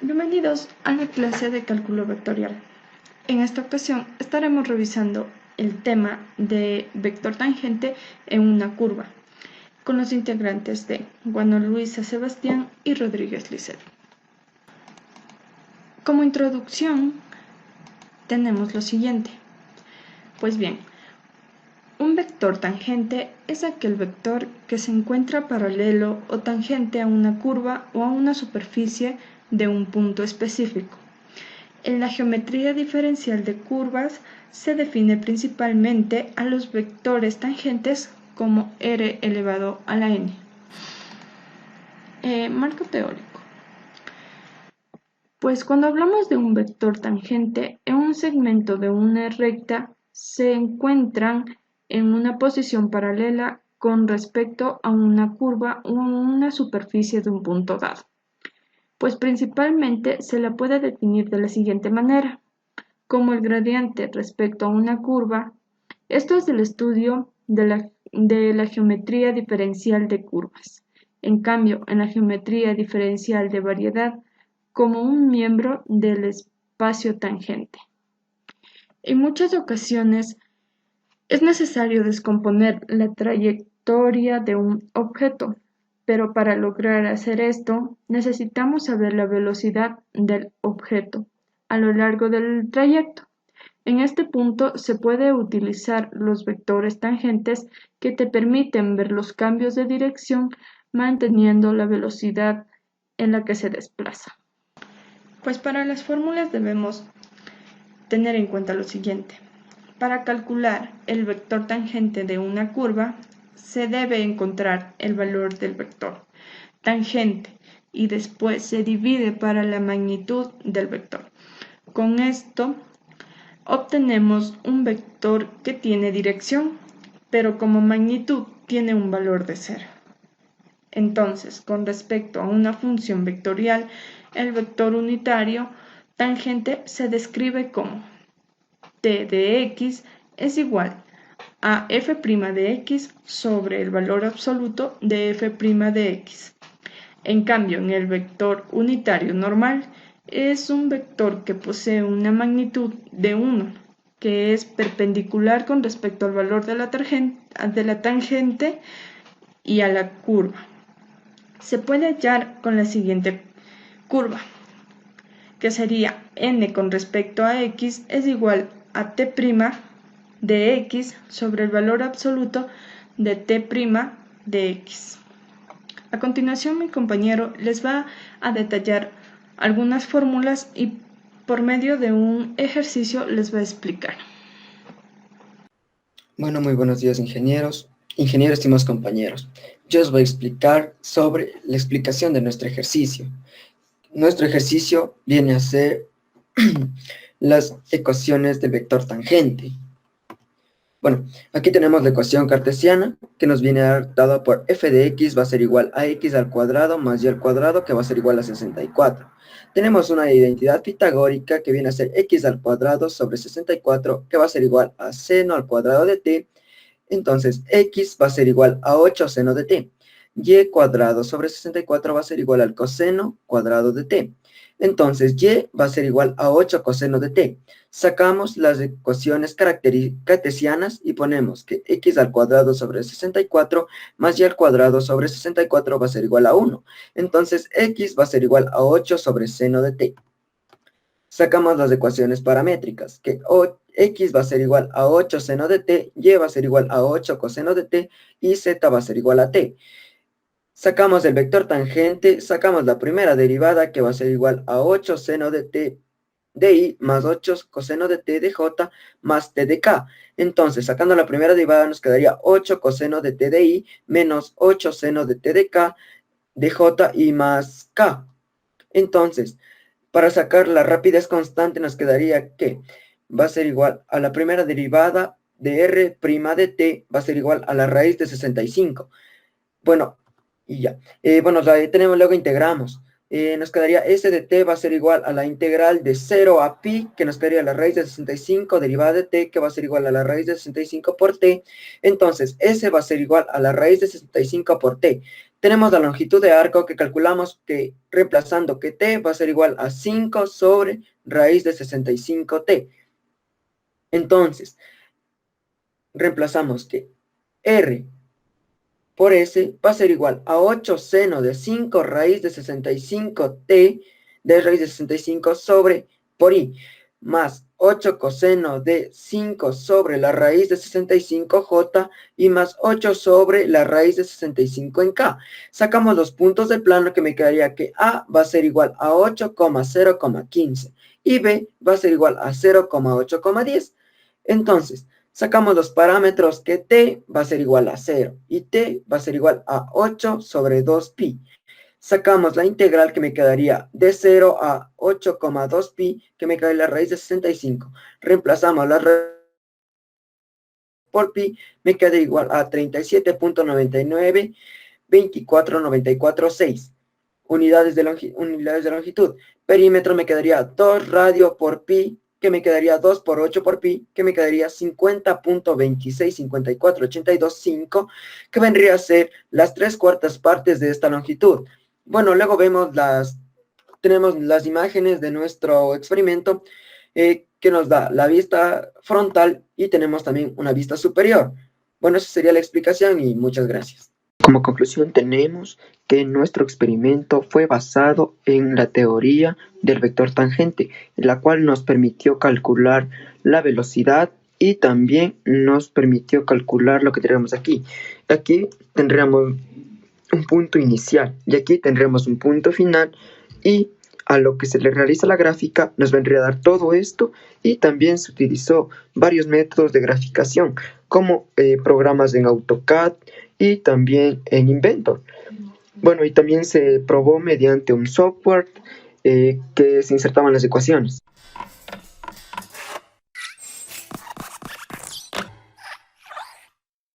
Bienvenidos a la clase de cálculo vectorial. En esta ocasión estaremos revisando el tema de vector tangente en una curva, con los integrantes de Guano Luisa Sebastián y Rodríguez Lisset. Como introducción tenemos lo siguiente. Pues bien, un vector tangente es aquel vector que se encuentra paralelo o tangente a una curva o a una superficie de un punto específico. En la geometría diferencial de curvas se define principalmente a los vectores tangentes como r elevado a la n. Marco teórico. Pues cuando hablamos de un vector tangente, en un segmento de una recta se encuentran en una posición paralela con respecto a una curva o una superficie de un punto dado. Pues principalmente se la puede definir de la siguiente manera. Como el gradiente respecto a una curva, esto es el estudio de la geometría diferencial de curvas. En cambio, en la geometría diferencial de variedad, como un miembro del espacio tangente. En muchas ocasiones es necesario descomponer la trayectoria de un objeto, pero para lograr hacer esto necesitamos saber la velocidad del objeto a lo largo del trayecto. En este punto se puede utilizar los vectores tangentes que te permiten ver los cambios de dirección manteniendo la velocidad en la que se desplaza. Pues para las fórmulas debemos tener en cuenta lo siguiente. Para calcular el vector tangente de una curva, se debe encontrar el valor del vector tangente y después se divide para la magnitud del vector. Con esto obtenemos un vector que tiene dirección, pero como magnitud tiene un valor de 0. Entonces, con respecto a una función vectorial, el vector unitario tangente se describe como t de x es igual a f' de x sobre el valor absoluto de f' de x. En cambio, en el vector unitario normal, es un vector que posee una magnitud de 1, que es perpendicular con respecto al valor de la tangente y a la curva. Se puede hallar con la siguiente curva, que sería n con respecto a x es igual a t' de x sobre el valor absoluto de t' de x. A continuación, mi compañero les va a detallar algunas fórmulas y por medio de un ejercicio les va a explicar. Bueno, muy buenos días, ingenieros, estimados compañeros. Yo os voy a explicar sobre la explicación de nuestro ejercicio. Nuestro ejercicio viene a ser las ecuaciones del vector tangente. Bueno, aquí tenemos la ecuación cartesiana que nos viene dada por f de x va a ser igual a x al cuadrado más y al cuadrado que va a ser igual a 64. Tenemos una identidad pitagórica que viene a ser x al cuadrado sobre 64 que va a ser igual a seno al cuadrado de t. Entonces, x va a ser igual a 8 seno de t. Y cuadrado sobre 64 va a ser igual al coseno cuadrado de t. Entonces, y va a ser igual a 8 coseno de t. Sacamos las ecuaciones cartesianas y ponemos que x al cuadrado sobre 64 más y al cuadrado sobre 64 va a ser igual a 1. Entonces, x va a ser igual a 8 sobre seno de t. Sacamos las ecuaciones paramétricas, que x va a ser igual a 8 seno de t, y va a ser igual a 8 coseno de t, y z va a ser igual a t. Sacamos el vector tangente, sacamos la primera derivada, que va a ser igual a 8 seno de t de i más 8 coseno de t de j más t de k. Entonces, sacando la primera derivada, nos quedaría 8 coseno de t de i menos 8 seno de t de k de j y más k. Entonces, para sacar la rapidez constante nos quedaría que va a ser igual a la primera derivada de r' de t, va a ser igual a la raíz de 65. Bueno, y ya. Bueno, tenemos, luego integramos. nos quedaría s de t va a ser igual a la integral de 0 a pi, que nos quedaría la raíz de 65 derivada de t, que va a ser igual a la raíz de 65 por t. Entonces, s va a ser igual a la raíz de 65 por t. Tenemos la longitud de arco que calculamos que, reemplazando que t va a ser igual a 5 sobre raíz de 65t. Entonces, reemplazamos que r por s va a ser igual a 8 seno de 5 raíz de 65t de raíz de 65 sobre por i, más 8 coseno de 5 sobre la raíz de 65j y más 8 sobre la raíz de 65 en k. Sacamos los puntos del plano que me quedaría que a va a ser igual a 8,0,15 y b va a ser igual a 0,8,10. Entonces, sacamos los parámetros que t va a ser igual a 0 y t va a ser igual a 8 sobre 2pi. Sacamos la integral que me quedaría de 0 a 8,2pi, que me queda la raíz de 65. Reemplazamos la raíz por pi, me queda igual a 37.99, 24,94,6 unidades de longitud. Perímetro me quedaría 2 radio por pi, que me quedaría 2 por 8 por pi, que me quedaría 50.265482.5, que vendría a ser las 3/4 partes de esta longitud. Bueno, luego tenemos las imágenes de nuestro experimento, que nos da la vista frontal y tenemos también una vista superior. Bueno, esa sería la explicación y muchas gracias. Como conclusión tenemos que nuestro experimento fue basado en la teoría del vector tangente, la cual nos permitió calcular la velocidad y también nos permitió calcular lo que tenemos aquí. Aquí tendríamos un punto inicial y aquí tendremos un punto final, y a lo que se le realiza la gráfica nos vendría a dar todo esto, y también se utilizó varios métodos de graficación como programas en AutoCAD y también en Inventor. Bueno, y también se probó mediante un software que se insertaban las ecuaciones.